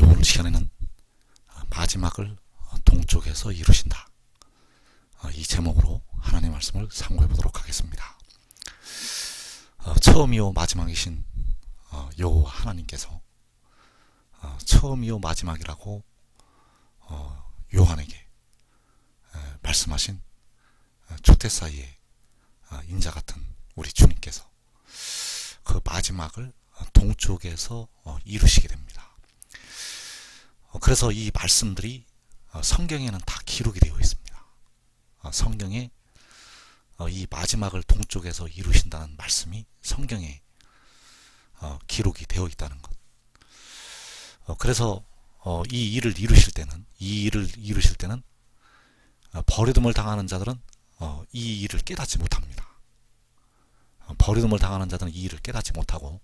오늘 시간에는 마지막을 동쪽에서 이루신다, 이 제목으로 하나님의 말씀을 상고해 보도록 하겠습니다. 처음이요 마지막이신 여호와 하나님께서 처음이요 마지막이라고 요한에게 말씀하신 초대사이의 인자 같은 우리 주님께서 그 마지막을 동쪽에서 이루시게 됩니다. 그래서 이 말씀들이 성경에는 다 기록이 되어 있습니다. 성경에 이 마지막을 동쪽에서 이루신다는 말씀이 성경에 기록이 되어 있다는 것. 그래서 이 일을 이루실 때는 버리둠을 당하는 자들은 이 일을 깨닫지 못합니다. 버리둠을 당하는 자들은 이 일을 깨닫지 못하고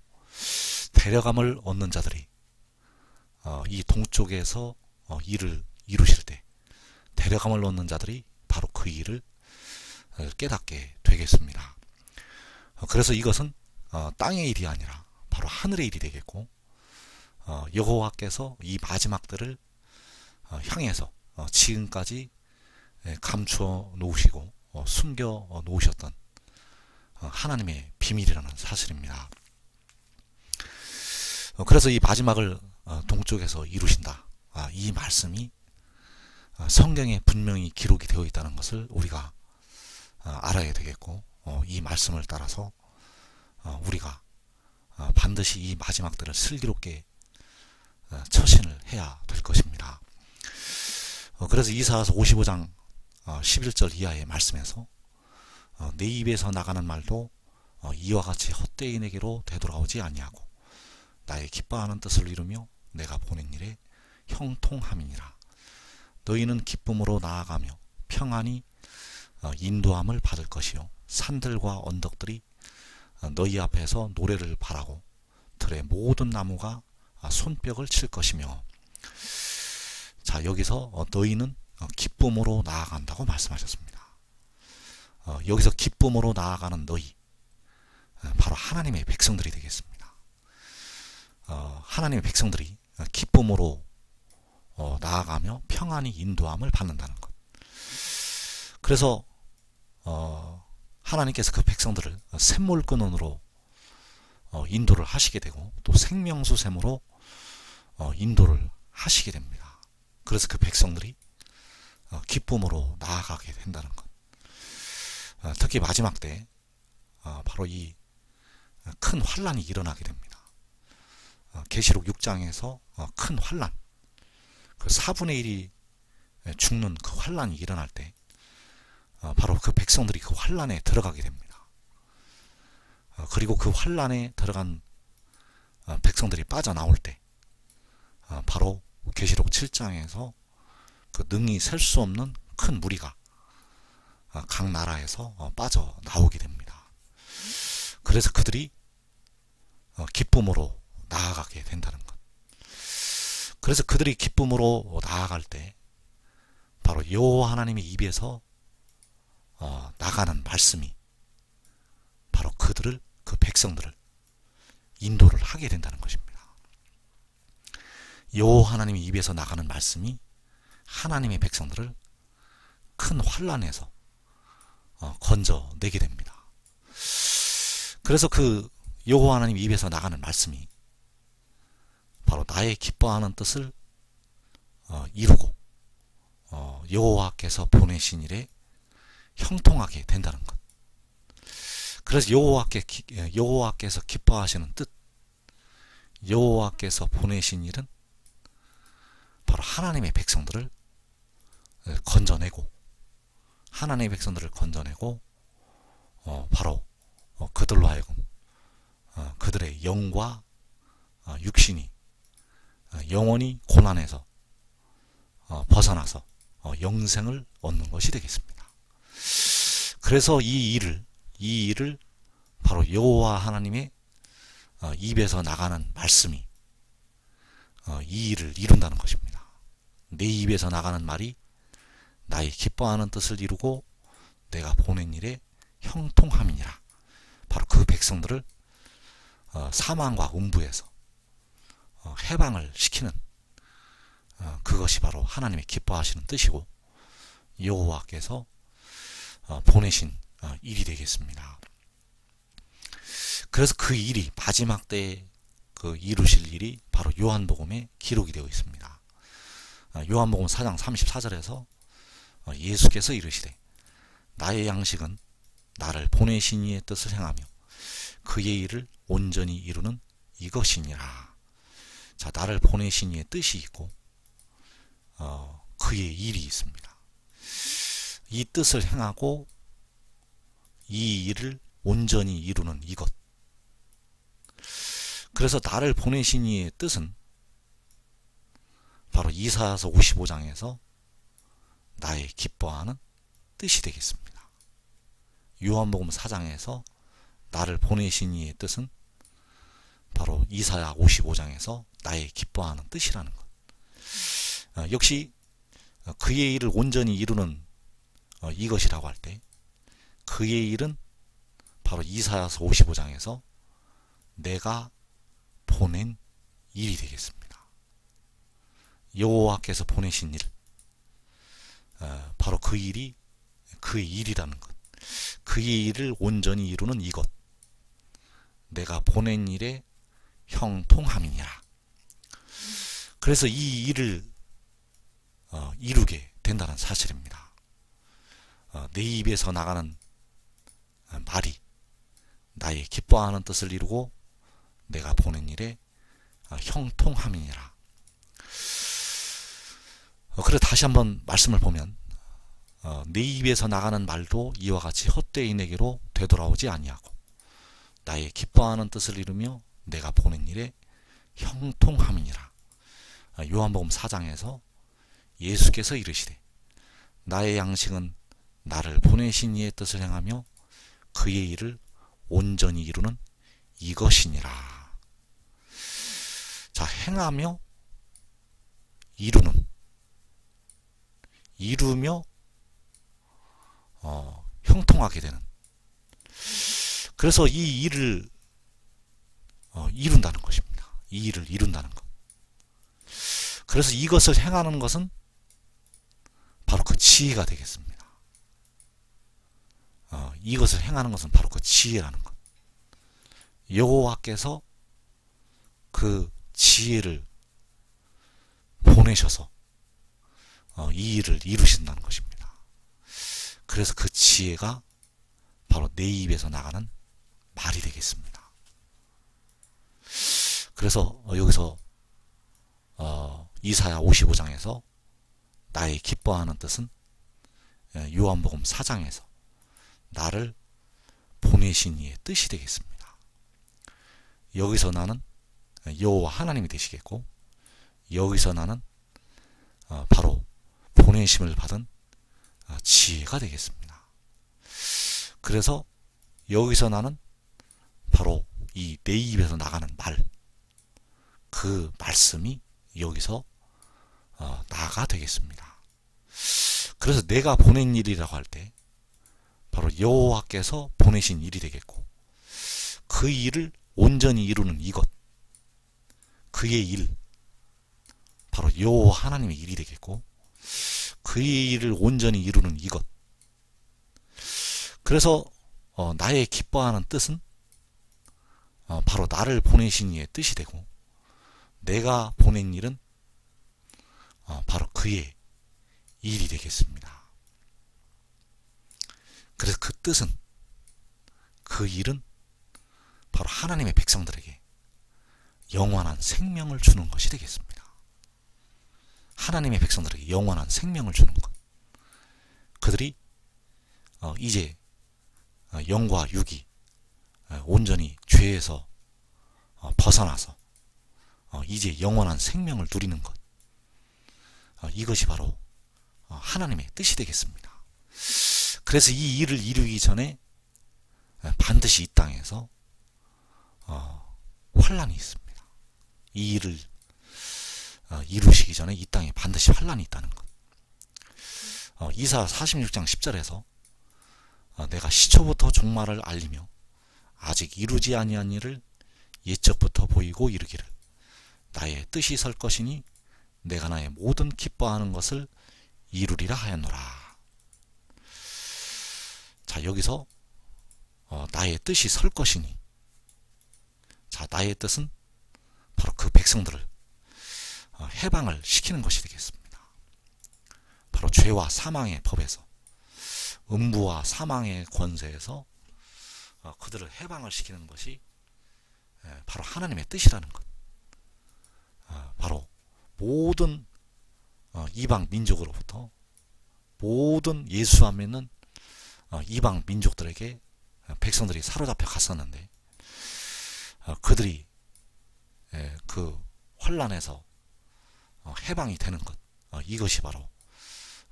데려감을 얻는 자들이 이 동쪽에서 일을 이루실 때 데려감을 얻는 자들이 바로 그 일을 깨닫게 되겠습니다. 그래서 이것은 땅의 일이 아니라 바로 하늘의 일이 되겠고, 여호와께서 이 마지막들을 향해서 지금까지 감추어 놓으시고 숨겨 놓으셨던 하나님의 비밀이라는 사실입니다. 그래서 이 마지막을 동쪽에서 이루신다, 이 말씀이 성경에 분명히 기록이 되어 있다는 것을 우리가 알아야 되겠고, 이 말씀을 따라서 우리가 반드시 이 마지막들을 슬기롭게 처신을 해야 될 것입니다. 그래서 이사야서 55장 11절 이하의 말씀에서 내 입에서 나가는 말도 이와 같이 헛되인에게로 되돌아오지 아니하고 나의 기뻐하는 뜻을 이루며 내가 보낸 일에 형통함이니라. 너희는 기쁨으로 나아가며 평안히 인도함을 받을 것이요 산들과 언덕들이 너희 앞에서 노래를 바라고 들의 모든 나무가 손뼉을 칠 것이며. 자, 여기서 너희는 기쁨으로 나아간다고 말씀하셨습니다. 여기서 기쁨으로 나아가는 너희, 바로 하나님의 백성들이 되겠습니다. 하나님의 백성들이 기쁨으로 나아가며 평안히 인도함을 받는다는 것. 그래서 하나님께서 그 백성들을 샘물근원으로 인도를 하시게 되고 또 생명수샘으로 인도를 하시게 됩니다. 그래서 그 백성들이 기쁨으로 나아가게 된다는 것. 특히 마지막 때 바로 이 큰 환란이 일어나게 됩니다. 계시록 6장에서 큰 환란, 그 4분의 1이 죽는 그 환란이 일어날 때 바로 그 백성들이 그 환란에 들어가게 됩니다. 그리고 그 환란에 들어간 백성들이 빠져나올 때 바로 계시록 7장에서 그 능히 셀 수 없는 큰 무리가 각 나라에서 빠져나오게 됩니다. 그래서 그들이 기쁨으로 나아가게 된다는 것. 그래서 그들이 기쁨으로 나아갈 때 바로 여호와 하나님의 입에서 나가는 말씀이 바로 그 백성들을 인도를 하게 된다는 것입니다. 여호와 하나님의 입에서 나가는 말씀이 하나님의 백성들을 큰 환란에서 건져내게 됩니다. 그래서 그 여호와 하나님 입에서 나가는 말씀이 바로 나의 기뻐하는 뜻을 이루고 여호와께서 보내신 일에 형통하게 된다는 것. 그래서 여호와께서 기뻐하시는 뜻, 여호와께서 보내신 일은 바로 하나님의 백성들을 건져내고, 하나님의 백성들을 건져내고 바로 그들로 하여금 그들의 영과 육신이 영원히 고난에서 벗어나서 영생을 얻는 것이 되겠습니다. 그래서 이 일을 바로 여호와 하나님의 입에서 나가는 말씀이 이 일을 이룬다는 것입니다. 내 입에서 나가는 말이 나의 기뻐하는 뜻을 이루고 내가 보낸 일에 형통함이니라. 바로 그 백성들을 사망과 음부에서 해방을 시키는 그것이 바로 하나님의 기뻐하시는 뜻이고 여호와께서 보내신 일이 되겠습니다. 그래서 그 일이 마지막 때에 그 이루실 일이 바로 요한복음에 기록이 되어 있습니다. 요한복음 4장 34절에서 예수께서 이르시되 나의 양식은 나를 보내신 이의 뜻을 행하며 그의 일을 온전히 이루는 이것이니라. 자, 나를 보내신 이의 뜻이 있고 그의 일이 있습니다. 이 뜻을 행하고 이 일을 온전히 이루는 이것. 그래서 나를 보내신 이의 뜻은 바로 이사야서 55장에서 나의 기뻐하는 뜻이 되겠습니다. 요한복음 4장에서 나를 보내신 이의 뜻은 바로 이사야 55장에서 나의 기뻐하는 뜻이라는 것. 역시 그의 일을 온전히 이루는 이것이라고 할 때 그의 일은 바로 이사야서 55장에서 내가 보낸 일이 되겠습니다. 여호와께서 보내신 일, 바로 그 일이 그의 일이라는 것. 그의 일을 온전히 이루는 이것. 내가 보낸 일에 형통함이니라. 그래서 이 일을 이루게 된다는 사실입니다. 내 입에서 나가는 말이 나의 기뻐하는 뜻을 이루고 내가 보낸 일에 형통함이니라. 그래 다시 한번 말씀을 보면 내 입에서 나가는 말도 이와 같이 헛되이 내게로 되돌아오지 아니하고 나의 기뻐하는 뜻을 이루며 내가 보낸 일에 형통함이니라. 요한복음 4장에서 예수께서 이르시되 나의 양식은 나를 보내신 이의 뜻을 행하며 그의 일을 온전히 이루는 이것이니라. 자, 행하며 이루며 형통하게 되는. 그래서 이 일을 이룬다는 것입니다. 이 일을 이룬다는 것. 그래서 이것을 행하는 것은 바로 그 지혜가 되겠습니다. 이것을 행하는 것은 바로 그 지혜라는 것. 여호와께서 그 지혜를 보내셔서 이 일을 이루신다는 것입니다. 그래서 그 지혜가 바로 내 입에서 나가는 말이 되겠습니다. 그래서 여기서 이사야 55장에서 나의 기뻐하는 뜻은 요한복음 4장에서 나를 보내신 이의 뜻이 되겠습니다. 여기서 나는 여호와 하나님이 되시겠고 여기서 나는 바로 보내심을 받은 지혜가 되겠습니다. 그래서 여기서 나는 바로 이 내 입에서 나가는 말, 그 말씀이 여기서 나가 되겠습니다. 그래서 내가 보낸 일이라고 할 때 바로 여호와께서 보내신 일이 되겠고 그 일을 온전히 이루는 이것, 그의 일, 바로 여호와 하나님의 일이 되겠고 그의 일을 온전히 이루는 이것. 그래서 나의 기뻐하는 뜻은 바로 나를 보내신 이의 뜻이 되고 내가 보낸 일은 바로 그의 일이 되겠습니다. 그래서 그 뜻은, 그 일은 바로 하나님의 백성들에게 영원한 생명을 주는 것이 되겠습니다. 하나님의 백성들에게 영원한 생명을 주는 것. 그들이 이제 영과 육이 온전히 죄에서 벗어나서 이제 영원한 생명을 누리는 것. 이것이 바로 하나님의 뜻이 되겠습니다. 그래서 이 일을 이루기 전에 반드시 이 땅에서 환난이 있습니다. 이 일을 이루시기 전에 이 땅에 반드시 환난이 있다는 것. 이사 46장 10절에서 내가 시초부터 종말을 알리며 아직 이루지 아니한 일을 옛적부터 보이고 이르기를 나의 뜻이 설 것이니 내가 나의 모든 기뻐하는 것을 이루리라 하였노라. 자, 여기서 나의 뜻이 설 것이니, 자, 나의 뜻은 바로 그 백성들을 해방을 시키는 것이 되겠습니다. 바로 죄와 사망의 법에서, 음부와 사망의 권세에서 그들을 해방을 시키는 것이 바로 하나님의 뜻이라는 것. 바로 모든 이방 민족으로부터 모든 예수 안 믿는 이방 민족들에게 백성들이 사로잡혀 갔었는데, 그들이 그 환란에서 해방이 되는 것, 이것이 바로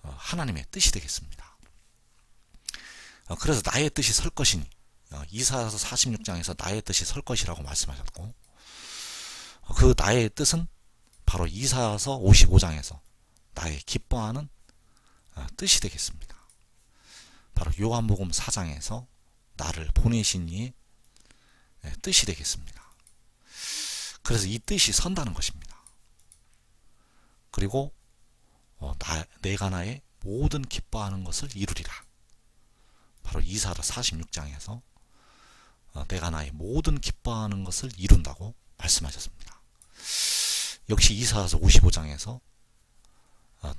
하나님의 뜻이 되겠습니다. 그래서 나의 뜻이 설 것이니, 이사야서 46장에서 나의 뜻이 설 것이라고 말씀하셨고, 그 나의 뜻은 바로 이사야서 55장에서 나의 기뻐하는 뜻이 되겠습니다. 바로 요한복음 4장에서 나를 보내신 이의 뜻이 되겠습니다. 그래서 이 뜻이 선다는 것입니다. 그리고 내가 나의 모든 기뻐하는 것을 이루리라. 바로 이사야서 46장에서 내가 나의 모든 기뻐하는 것을 이룬다고 말씀하셨습니다. 역시 이사야서 55장에서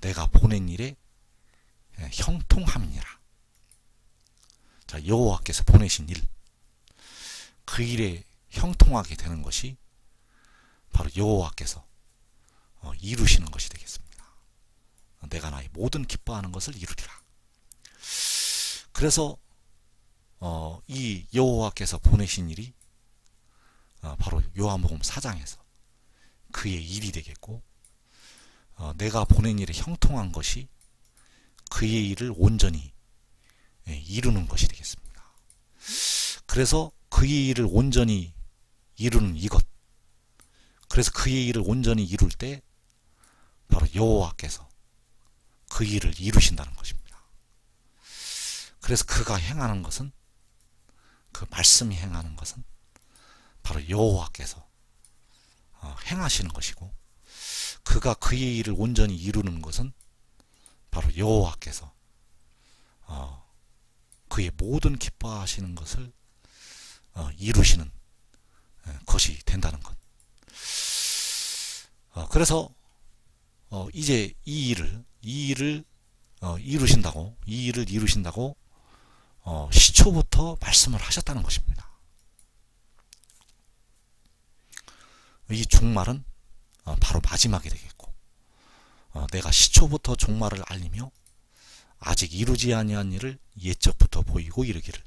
내가 보낸 일에 형통함이니라. 자, 여호와께서 보내신 일, 그 일에 형통하게 되는 것이 바로 여호와께서 이루시는 것이 되겠습니다. 내가 나의 모든 기뻐하는 것을 이루리라. 그래서 이 여호와께서 보내신 일이 바로 요한복음 4장에서 그의 일이 되겠고, 내가 보낸 일에 형통한 것이 그의 일을 온전히 이루는 것이 되겠습니다. 그래서 그의 일을 온전히 이루는 이것, 그래서 그의 일을 온전히 이룰 때 바로 여호와께서 그 일을 이루신다는 것입니다. 그래서 그가 행하는 것은, 그 말씀이 행하는 것은 바로 여호와께서 행하시는 것이고, 그가 그의 일을 온전히 이루는 것은 바로 여호와께서 그의 모든 기뻐하시는 것을 이루시는 것이 된다는 것. 그래서 이제 이 일을 이루신다고, 시초부터 말씀을 하셨다는 것입니다. 이 종말은 바로 마지막이 되겠고, 내가 시초부터 종말을 알리며 아직 이루지 아니한 일을 옛적부터 보이고 이르기를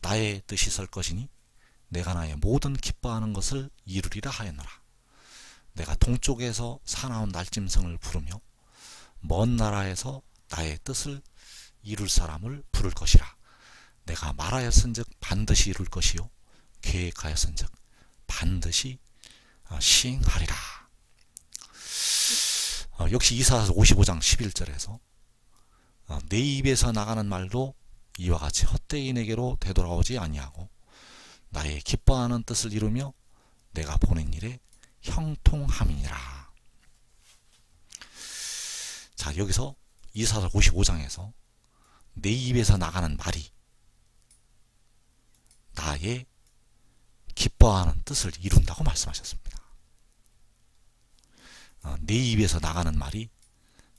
나의 뜻이 설 것이니 내가 나의 모든 기뻐하는 것을 이루리라 하였노라. 내가 동쪽에서 사나운 날짐승을 부르며 먼 나라에서 나의 뜻을 이룰 사람을 부를 것이라. 내가 말하였은즉 반드시 이룰 것이요 계획하였은즉 반드시 시행하리라. 역시 이사야서 55장 11절에서 내 입에서 나가는 말도 이와 같이 헛되이 내게로 되돌아오지 아니하고 나의 기뻐하는 뜻을 이루며 내가 보낸 일에 형통함이니라. 자, 여기서 이사야서 55장에서 내 입에서 나가는 말이 나의 기뻐하는 뜻을 이룬다고 말씀하셨습니다. 내 입에서 나가는 말이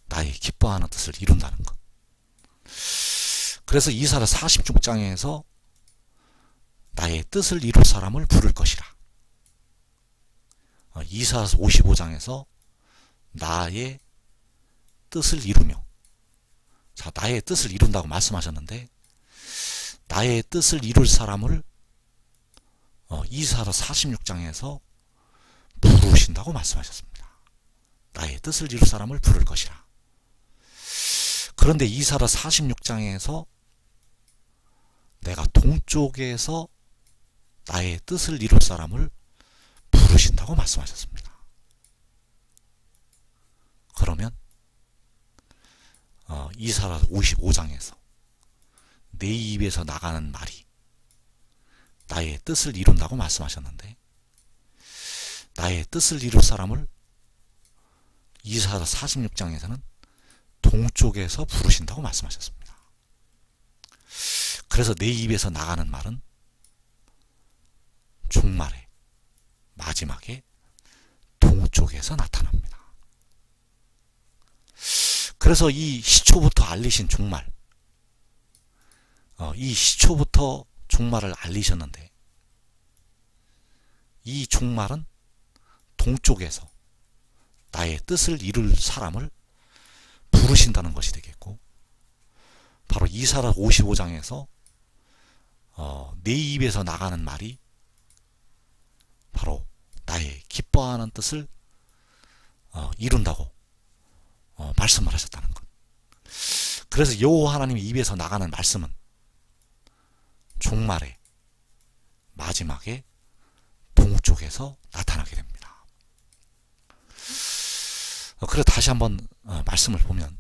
나의 기뻐하는 뜻을 이룬다는 것. 그래서 이사야서 46장에서 나의 뜻을 이룰 사람을 부를 것이라. 이사야서 55장에서 나의 뜻을 이루며, 자, 나의 뜻을 이룬다고 말씀하셨는데, 나의 뜻을 이룰 사람을 이사야서 46장에서 부르신다고 말씀하셨습니다. 나의 뜻을 이룰 사람을 부를 것이라. 그런데 이사야서 46장에서 내가 동쪽에서 나의 뜻을 이룰 사람을 부르신다고 말씀하셨습니다. 그러면 이사야서 55장에서 내 입에서 나가는 말이 나의 뜻을 이룬다고 말씀하셨는데, 나의 뜻을 이룰 사람을 이사야 46장에서는 동쪽에서 부르신다고 말씀하셨습니다. 그래서 내 입에서 나가는 말은 종말에 마지막에 동쪽에서 나타납니다. 그래서 이 시초부터 알리신 종말, 이 시초부터 종말을 알리셨는데 이 종말은 동쪽에서 나의 뜻을 이룰 사람을 부르신다는 것이 되겠고, 바로 이사야 55장에서 내 입에서 나가는 말이 바로 나의 기뻐하는 뜻을 이룬다고 말씀을 하셨다는 것. 그래서 여호와 하나님의 입에서 나가는 말씀은 종말에 마지막에 동쪽에서 나타나게 됩니다. 그래서 다시 한번 말씀을 보면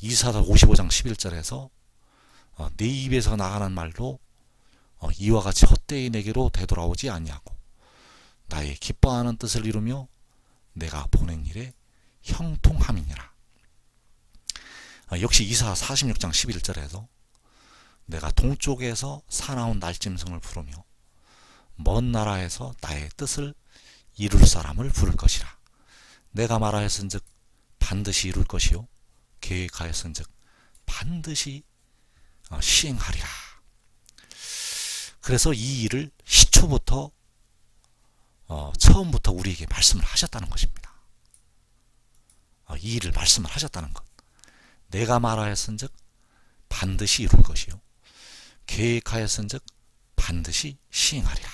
이사야 55장 11절에서 내 입에서 나가는 말도 이와 같이 헛되이 내게로 되돌아오지 아니하고 나의 기뻐하는 뜻을 이루며 내가 보낸 일에 형통함이니라. 역시 이사야 46장 11절에서 내가 동쪽에서 사나운 날짐승을 부르며 먼 나라에서 나의 뜻을 이룰 사람을 부를 것이라. 내가 말하였은즉 반드시 이룰 것이요 계획하였은즉 반드시 시행하리라. 그래서 이 일을 시초부터 처음부터 우리에게 말씀을 하셨다는 것입니다. 이 일을 말씀을 하셨다는 것. 내가 말하였은즉 반드시 이룰 것이요 계획하였은즉 반드시 시행하리라.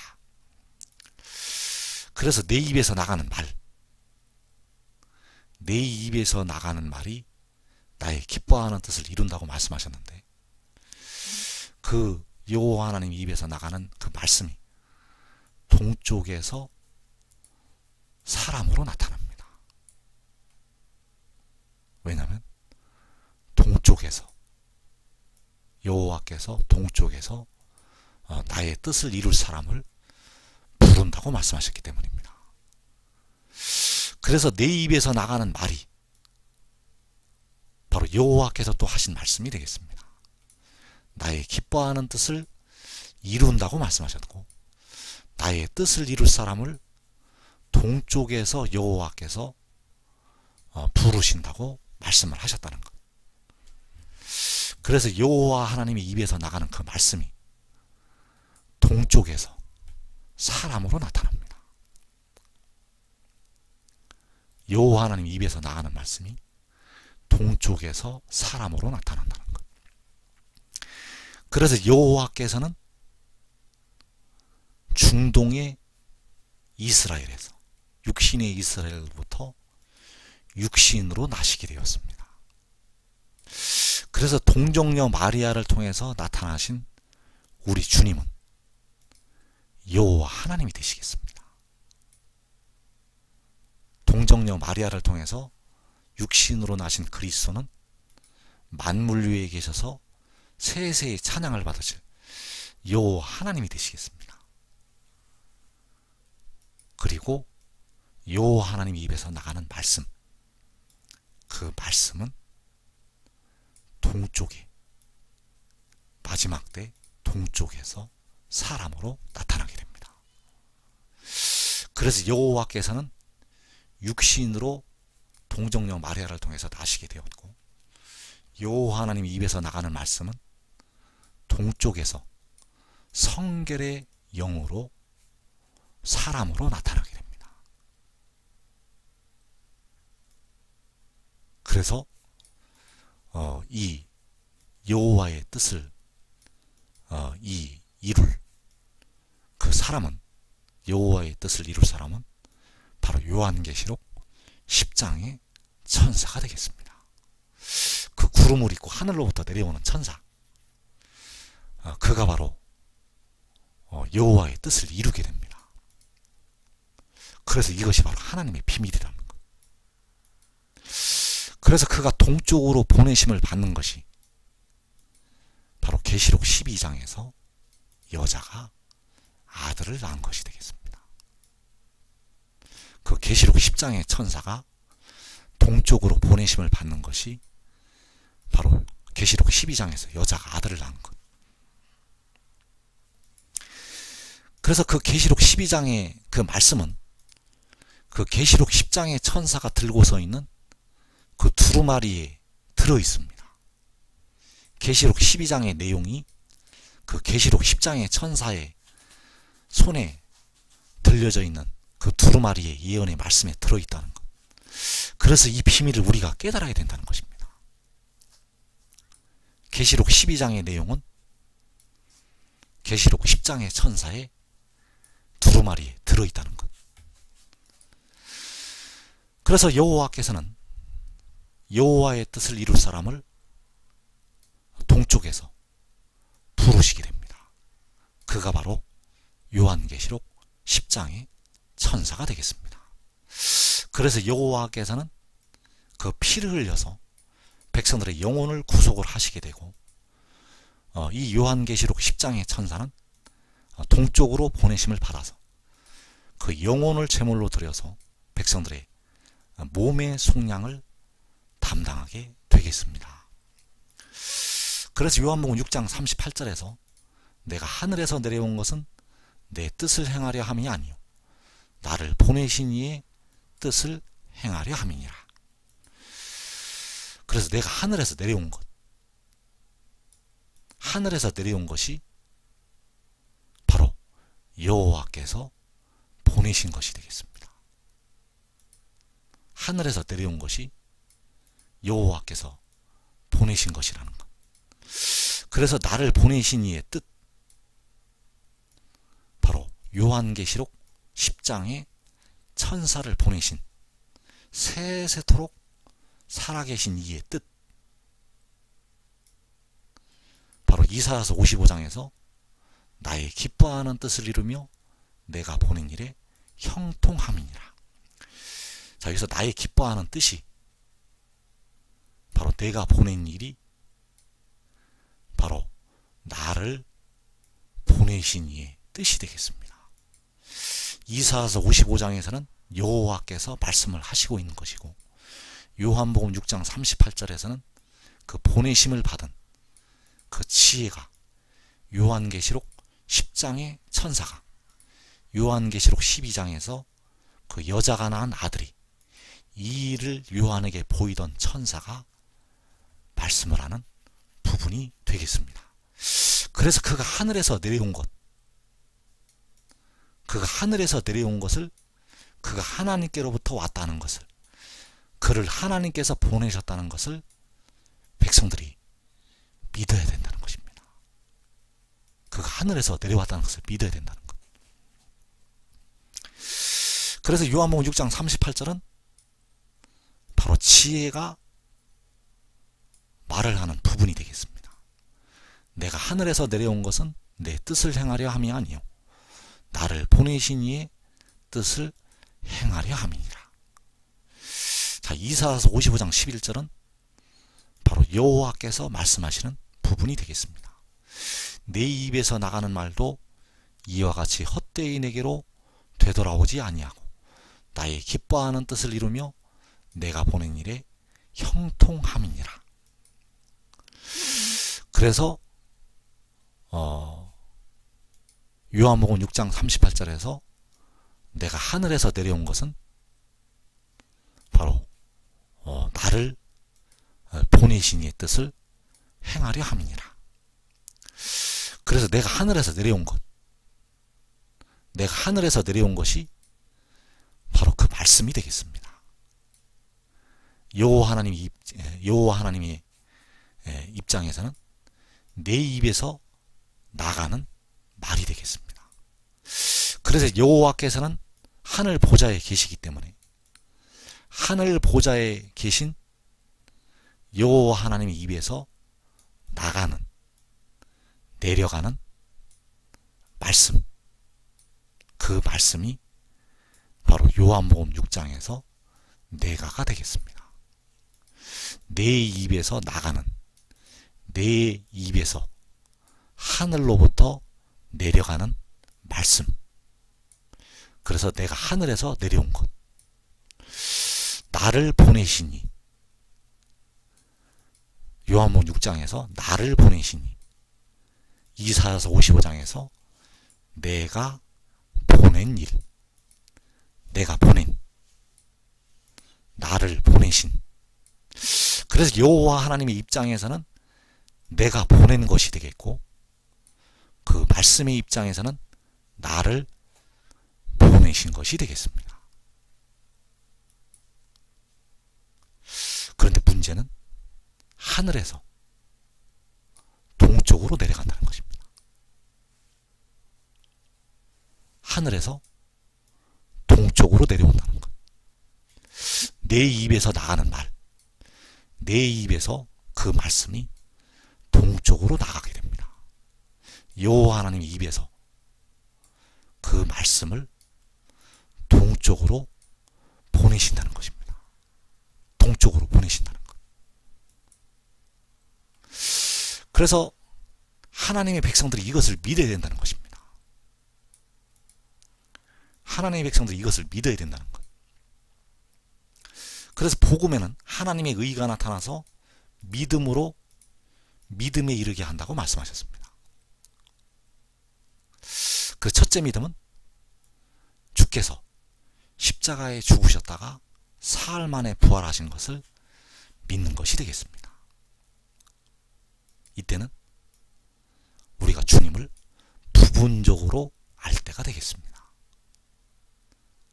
그래서 내 입에서 나가는 말, 내 입에서 나가는 말이 나의 기뻐하는 뜻을 이룬다고 말씀하셨는데, 그 여호와 하나님 입에서 나가는 그 말씀이 동쪽에서 사람으로 나타납니다. 왜냐하면 동쪽에서 여호와께서 동쪽에서 나의 뜻을 이룰 사람을 부른다고 말씀하셨기 때문입니다. 그래서 내 입에서 나가는 말이 바로 여호와께서 또 하신 말씀이 되겠습니다. 나의 기뻐하는 뜻을 이룬다고 말씀하셨고, 나의 뜻을 이룰 사람을 동쪽에서 여호와께서 부르신다고 말씀을 하셨다는 것. 그래서 여호와 하나님의 입에서 나가는 그 말씀이 동쪽에서 사람으로 나타납니다. 여호와 하나님 입에서 나가는 말씀이 동쪽에서 사람으로 나타난다는 것. 그래서 여호와께서는 중동의 이스라엘에서, 육신의 이스라엘부터 육신으로 나시게 되었습니다. 그래서 동정녀 마리아를 통해서 나타나신 우리 주님은 여호와 하나님이 되시겠습니다. 동정녀 마리아를 통해서 육신으로 나신 그리스도는 만물 위에 계셔서 세세의 찬양을 받으실 여호와 하나님이 되시겠습니다. 그리고 여호와 하나님 입에서 나가는 말씀, 그 말씀은 동쪽에, 마지막 때 동쪽에서 사람으로 나타나게 됩니다. 그래서 여호와께서는 육신으로 동정녀 마리아를 통해서 나시게 되었고, 여호와 하나님 입에서 나가는 말씀은 동쪽에서 성결의 영으로 사람으로 나타나게 됩니다. 그래서 이 여호와의 뜻을 이룰 그 사람은, 여호와의 뜻을 이룰 사람은 바로 요한계시록 10장의 천사가 되겠습니다. 그 구름을 입고 하늘로부터 내려오는 천사, 그가 바로 여호와의 뜻을 이루게 됩니다. 그래서 이것이 바로 하나님의 비밀이라는 것. 그래서 그가 동쪽으로 보내심을 받는 것이 바로 계시록 12장에서 여자가 아들을 낳은 것이 되겠습니다. 그 계시록 10장의 천사가 동쪽으로 보내심을 받는 것이 바로 계시록 12장에서 여자가 아들을 낳은 것. 그래서 그 계시록 12장의 그 말씀은 그 계시록 10장의 천사가 들고 서 있는 그 두루마리에 들어 있습니다. 계시록 12장의 내용이 그 계시록 10장의 천사의 손에 들려져 있는 그 두루마리의 예언의 말씀에 들어 있다는 것. 그래서 이 비밀을 우리가 깨달아야 된다는 것입니다. 계시록 12장의 내용은 계시록 10장의 천사의 두루마리에 들어 있다는 것. 그래서 여호와께서는 여호와의 뜻을 이룰 사람을 동쪽에서 부르시게 됩니다. 그가 바로 요한계시록 10장의 천사가 되겠습니다. 그래서 여호와께서는 그 피를 흘려서 백성들의 영혼을 구속을 하시게 되고, 이 요한계시록 10장의 천사는 동쪽으로 보내심을 받아서 그 영혼을 제물로 드려서 백성들의 몸의 속량을 담당하게 되겠습니다. 그래서 요한복음 6장 38절에서 내가 하늘에서 내려온 것은 내 뜻을 행하려 함이 아니요 나를 보내신 이의 뜻을 행하려 함이니라. 그래서 내가 하늘에서 내려온 것, 하늘에서 내려온 것이 바로 여호와께서 보내신 것이 되겠습니다. 하늘에서 내려온 것이 여호와께서 보내신 것이라는 것. 그래서 나를 보내신 이의 뜻, 바로 요한계시록 10장의 천사를 보내신 세세토록 살아계신 이의 뜻, 바로 이사야서 55장에서 나의 기뻐하는 뜻을 이루며 내가 보낸 일에 형통함이니라. 자, 여기서 나의 기뻐하는 뜻이 바로 내가 보낸 일이 바로 나를 보내신 이의 뜻이 되겠습니다. 이사야서 55장에서는 여호와께서 말씀을 하시고 있는 것이고, 요한복음 6장 38절에서는 그 보내심을 받은 그 지혜가 요한계시록 10장의 천사가 요한계시록 12장에서 그 여자가 낳은 아들이 이 일을 요한에게 보이던 천사가 말씀을 하는 부분이 되겠습니다. 그래서 그가 하늘에서 내려온 것, 그가 하늘에서 내려온 것을, 그가 하나님께로부터 왔다는 것을, 그를 하나님께서 보내셨다는 것을 백성들이 믿어야 된다는 것입니다. 그가 하늘에서 내려왔다는 것을 믿어야 된다는 것. 그래서 요한복음 6장 38절은 바로 지혜가 말을 하는 부분이 되겠습니다. 내가 하늘에서 내려온 것은 내 뜻을 행하려 함이 아니요 나를 보내신 이의 뜻을 행하려 함이니라. 자, 이사야서 55장 11절은 바로 여호와께서 말씀하시는 부분이 되겠습니다. 내 입에서 나가는 말도 이와 같이 헛되이 내게로 되돌아오지 아니하고 나의 기뻐하는 뜻을 이루며 내가 보낸 일에 형통함이니라. 그래서 요한복음 6장 38절에서 내가 하늘에서 내려온 것은 바로 나를 보내신 이의 뜻을 행하려 함이니라. 그래서 내가 하늘에서 내려온 것, 내가 하늘에서 내려온 것이 바로 그 말씀이 되겠습니다. 여호와 하나님의 입장에서는 내 입에서 나가는 말이 되겠습니다. 그래서 여호와께서는 하늘 보좌에 계시기 때문에 하늘 보좌에 계신 여호와 하나님의 입에서 나가는, 내려가는 말씀, 그 말씀이 바로 요한복음 6장에서 내가가 되겠습니다. 내 입에서 나가는, 내 입에서 하늘로부터 내려가는 말씀. 그래서 내가 하늘에서 내려온 것, 나를 보내시니, 요한복음 6장에서 나를 보내시니, 이사야서 55장에서 내가 보낸 일, 내가 보낸, 나를 보내신. 그래서 여호와 하나님의 입장에서는 내가 보낸 것이 되겠고, 그 말씀의 입장에서는 나를 보내신 것이 되겠습니다. 그런데 문제는 하늘에서 동쪽으로 내려간다는 것입니다. 하늘에서 동쪽으로 내려온다는 것. 내 입에서 나가는 말, 내 입에서 그 말씀이 동쪽으로 나가게 됩니다. 여호와 하나님의 입에서 그 말씀을 동쪽으로 보내신다는 것입니다. 동쪽으로 보내신다는 것. 그래서 하나님의 백성들이 이것을 믿어야 된다는 것입니다. 하나님의 백성들이 이것을 믿어야 된다는 것. 그래서 복음에는 하나님의 의가 나타나서 믿음으로 믿음에 이르게 한다고 말씀하셨습니다. 그 첫째 믿음은 주께서 십자가에 죽으셨다가 사흘 만에 부활하신 것을 믿는 것이 되겠습니다. 이때는 우리가 주님을 부분적으로 알 때가 되겠습니다.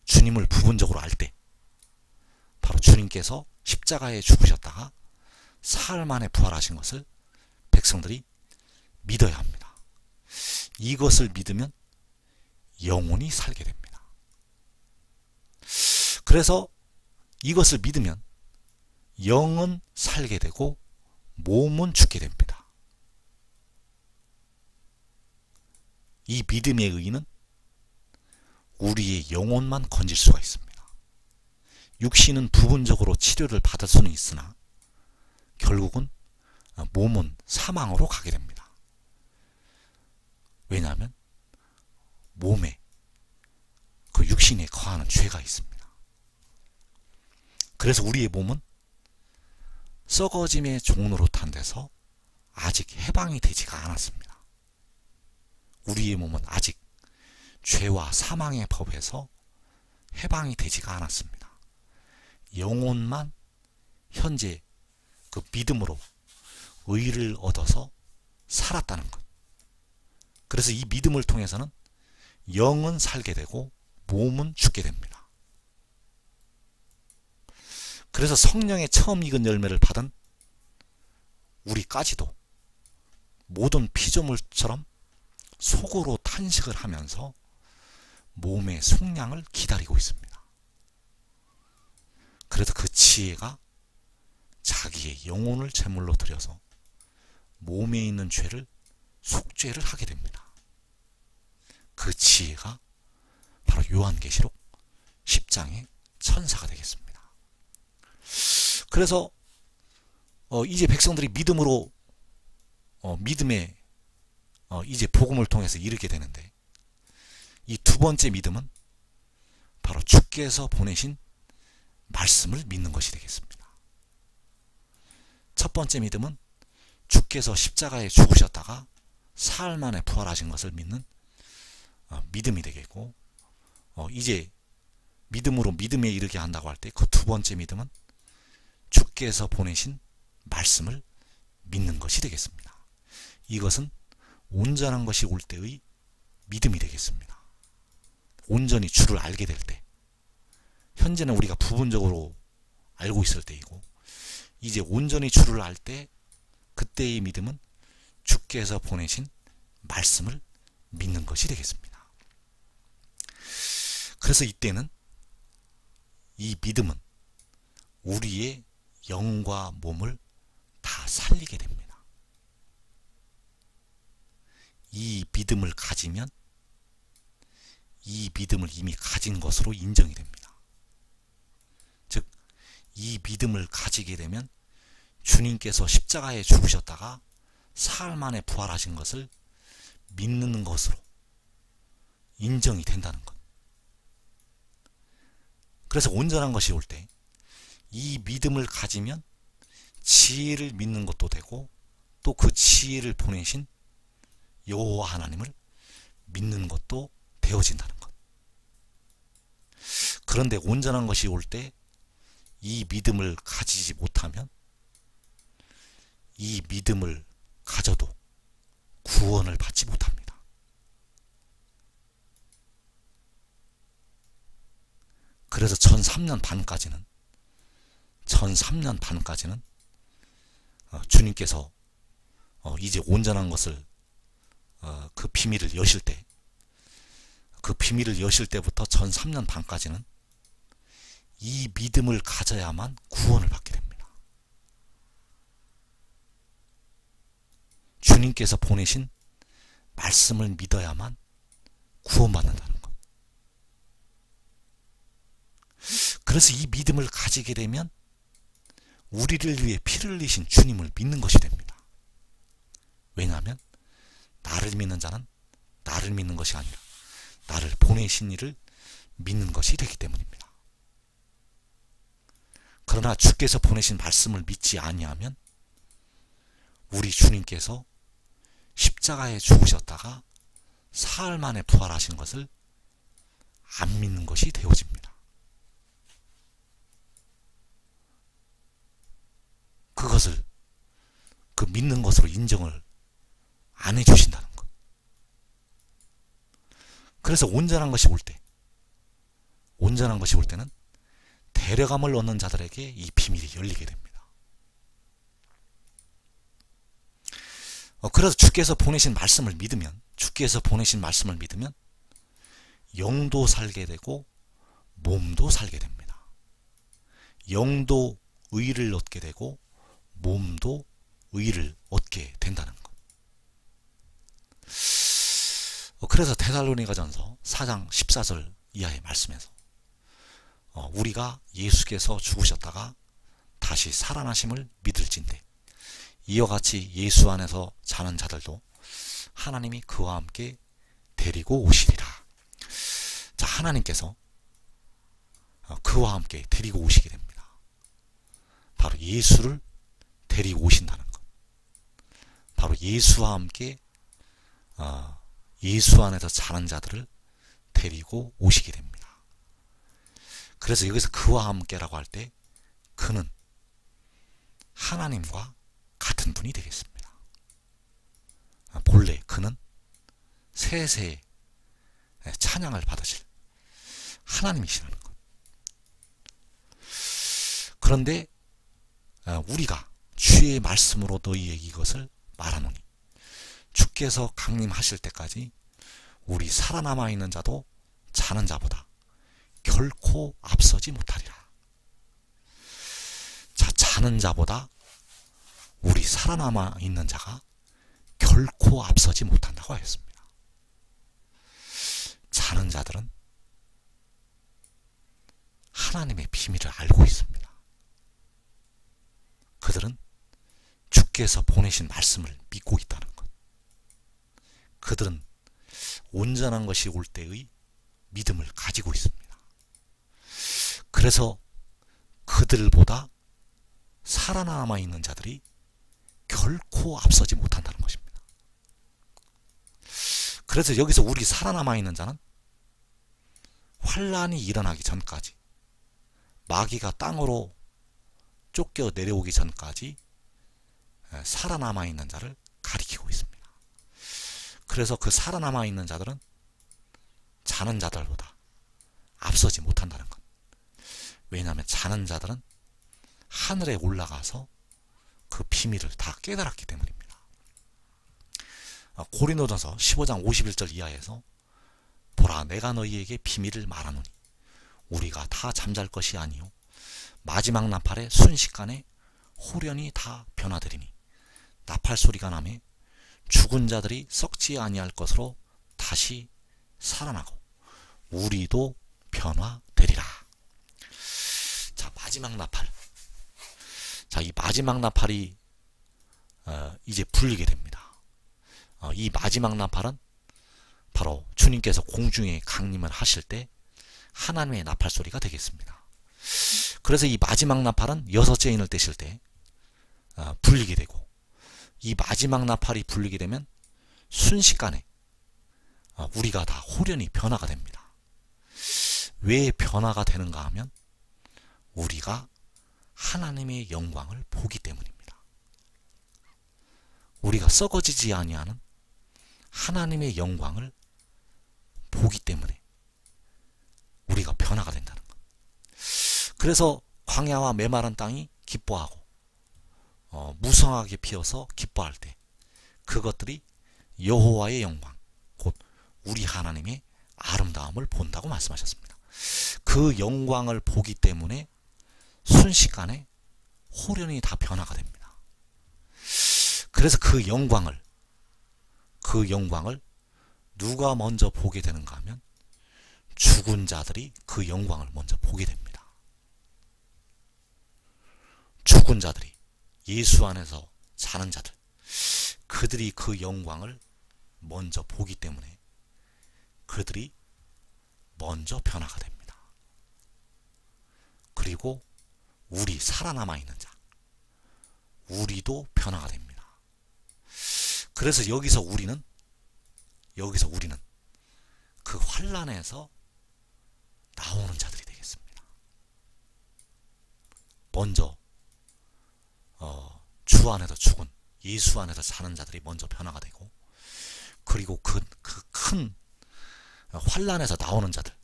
주님을 부분적으로 알 때, 바로 주님께서 십자가에 죽으셨다가 사흘 만에 부활하신 것을 백성들이 믿어야 합니다. 이것을 믿으면 영혼이 살게 됩니다. 그래서 이것을 믿으면 영은 살게 되고 몸은 죽게 됩니다. 이 믿음의 의의는 우리의 영혼만 건질 수가 있습니다. 육신은 부분적으로 치료를 받을 수는 있으나 결국은 몸은 사망으로 가게 됩니다. 왜냐하면 몸에 그 육신에 거하는 죄가 있습니다. 그래서 우리의 몸은 썩어짐의 종노릇한 데서 아직 해방이 되지가 않았습니다. 우리의 몸은 아직 죄와 사망의 법에서 해방이 되지가 않았습니다. 영혼만 현재 그 믿음으로 의를 얻어서 살았다는 것. 그래서 이 믿음을 통해서는 영은 살게 되고 몸은 죽게 됩니다. 그래서 성령의 처음 익은 열매를 받은 우리까지도 모든 피조물처럼 속으로 탄식을 하면서 몸의 속량을 기다리고 있습니다. 그래서 그 지혜가 자기의 영혼을 제물로 드려서 몸에 있는 죄를 속죄를 하게 됩니다. 그 지혜가 바로 요한계시록 10장의 천사가 되겠습니다. 그래서 이제 백성들이 믿음으로 믿음에 이제 복음을 통해서 이르게 되는데, 이 두 번째 믿음은 바로 주께서 보내신 말씀을 믿는 것이 되겠습니다. 첫 번째 믿음은 주께서 십자가에 죽으셨다가 사흘 만에 부활하신 것을 믿는 믿음이 되겠고, 이제 믿음으로 믿음에 이르게 한다고 할 때 그 두 번째 믿음은 주께서 보내신 말씀을 믿는 것이 되겠습니다. 이것은 온전한 것이 올 때의 믿음이 되겠습니다. 온전히 주를 알게 될 때, 현재는 우리가 부분적으로 알고 있을 때이고, 이제 온전히 주를 알 때, 그때의 믿음은 주께서 보내신 말씀을 믿는 것이 되겠습니다. 그래서 이때는 이 믿음은 우리의 영과 몸을 다 살리게 됩니다. 이 믿음을 가지면 이 믿음을 이미 가진 것으로 인정이 됩니다. 즉, 이 믿음을 가지게 되면 주님께서 십자가에 죽으셨다가 사흘 만에 부활하신 것을 믿는 것으로 인정이 된다는 것. 그래서 온전한 것이 올 때 이 믿음을 가지면 지혜를 믿는 것도 되고 또 그 지혜를 보내신 여호와 하나님을 믿는 것도 되어진다는 것. 그런데 온전한 것이 올 때 이 믿음을 가지지 못하면 이 믿음을 가져도 구원을 받지 못합니다. 그래서 전 3년 반까지는 주님께서 이제 온전한 것을 그 비밀을 여실 때, 그 비밀을 여실 때부터 전 3년 반까지는 이 믿음을 가져야만 구원을 받게 됩니다. 주님께서 보내신 말씀을 믿어야만 구원받는다는 것. 그래서 이 믿음을 가지게 되면 우리를 위해 피를 흘리신 주님을 믿는 것이 됩니다. 왜냐하면 나를 믿는 자는 나를 믿는 것이 아니라 나를 보내신 이를 믿는 것이 되기 때문입니다. 그러나 주께서 보내신 말씀을 믿지 아니하면 우리 주님께서 십자가에 죽으셨다가 사흘 만에 부활하신 것을 안 믿는 것이 되어집니다. 그것을 그 믿는 것으로 인정을 안 해주신다는 것. 그래서 온전한 것이 올 때는 데려감을 얻는 자들에게 이 비밀이 열리게 됩니다. 그래서 주께서 보내신 말씀을 믿으면 영도 살게 되고 몸도 살게 됩니다. 영도 의를 얻게 되고 몸도 의를 얻게 된다는 것. 그래서 데살로니가전서 4장 14절 이하의 말씀에서 우리가 예수께서 죽으셨다가 다시 살아나심을 믿을진대 이와 같이 예수 안에서 자는 자들도 하나님이 그와 함께 데리고 오시리라. 자, 하나님께서 그와 함께 데리고 오시게 됩니다. 바로 예수를 데리고 오신다는 것. 바로 예수와 함께 예수 안에서 자는 자들을 데리고 오시게 됩니다. 그래서 여기서 그와 함께라고 할 때 그는 하나님과 같은 분이 되겠습니다. 본래 그는 세세에 찬양을 받으실 하나님이시라는 것. 그런데 우리가 주의 말씀으로 너희에게 이것을 말하노니 주께서 강림하실 때까지 우리 살아남아 있는 자도 자는 자보다 결코 앞서지 못하리라. 자, 자는 자보다 우리 살아남아 있는 자가 결코 앞서지 못한다고 하였습니다. 자는 자들은 하나님의 비밀을 알고 있습니다. 그들은 주께서 보내신 말씀을 믿고 있다는 것. 그들은 온전한 것이 올 때의 믿음을 가지고 있습니다. 그래서 그들보다 살아남아 있는 자들이 결코 앞서지 못한다는 것입니다. 그래서 여기서 우리 살아남아 있는 자는 환란이 일어나기 전까지, 마귀가 땅으로 쫓겨 내려오기 전까지 살아남아 있는 자를 가리키고 있습니다. 그래서 그 살아남아 있는 자들은 자는 자들보다 앞서지 못한다는 것. 왜냐하면 자는 자들은 하늘에 올라가서 그 비밀을 다 깨달았기 때문입니다. 고린도전서 15장 51절 이하에서 보라, 내가 너희에게 비밀을 말하노니 우리가 다 잠잘 것이 아니요 마지막 나팔에 순식간에 호련히 다 변화되리니 나팔 소리가 나매 죽은 자들이 썩지 아니할 것으로 다시 살아나고 우리도 변화되리라. 자, 마지막 나팔. 자, 이 마지막 나팔이 이제 불리게 됩니다. 이 마지막 나팔은 바로 주님께서 공중에 강림을 하실 때 하나님의 나팔 소리가 되겠습니다. 그래서 이 마지막 나팔은 여섯째 인을 떼실 때 불리게 되고, 이 마지막 나팔이 불리게 되면 순식간에 우리가 다 홀연히 변화가 됩니다. 왜 변화가 되는가 하면 우리가 하나님의 영광을 보기 때문입니다. 우리가 썩어지지 아니하는 하나님의 영광을 보기 때문에 우리가 변화가 된다는 것. 그래서 광야와 메마른 땅이 기뻐하고 무성하게 피어서 기뻐할 때 그것들이 여호와의 영광, 곧 우리 하나님의 아름다움을 본다고 말씀하셨습니다. 그 영광을 보기 때문에 순식간에 홀연히 다 변화가 됩니다. 그래서 그 영광을 누가 먼저 보게 되는가 하면 죽은 자들이 그 영광을 먼저 보게 됩니다. 죽은 자들이, 예수 안에서 사는 자들, 그들이 그 영광을 먼저 보기 때문에 그들이 먼저 변화가 됩니다. 그리고 우리 살아남아 있는 자, 우리도 변화가 됩니다. 그래서 여기서 우리는 그 환난에서 나오는 자들이 되겠습니다. 먼저 주 안에서 죽은, 예수 안에서 사는 자들이 먼저 변화가 되고, 그리고 그 큰 환난에서 나오는 자들,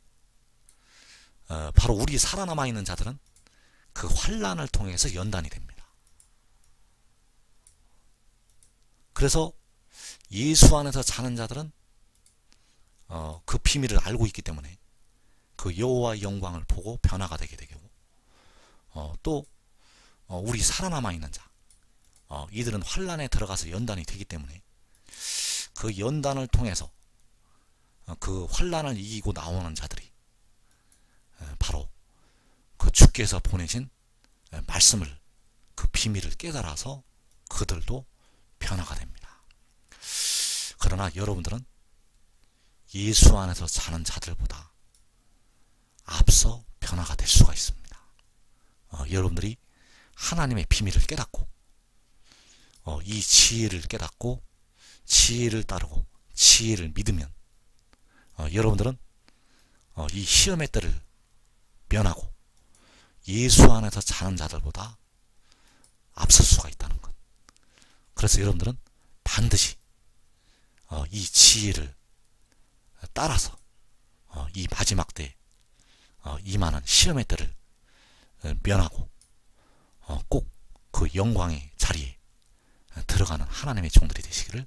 바로 우리 살아남아 있는 자들은 그 환난을 통해서 연단이 됩니다. 그래서 예수 안에서 사는 자들은 그 비밀을 알고 있기 때문에 그 여호와의 영광을 보고 변화가 되게 되고, 또 우리 살아남아 있는 자, 이들은 환난에 들어가서 연단이 되기 때문에 그 연단을 통해서 그 환난을 이기고 나오는 자들이 바로 그 주께서 보내신 말씀을, 그 비밀을 깨달아서 그들도 변화가 됩니다. 그러나 여러분들은 예수 안에서 사는 자들보다 앞서 변화가 될 수가 있습니다. 여러분들이 하나님의 비밀을 깨닫고 이 지혜를 깨닫고 지혜를 따르고 지혜를 믿으면 여러분들은 이 시험의 때를 면하고 예수 안에서 사는 자들보다 앞설 수가 있다는 것. 그래서 여러분들은 반드시 이 지혜를 따라서 이 마지막 때 임하는 시험의 때를 면하고 꼭 그 영광의 자리에 들어가는 하나님의 종들이 되시기를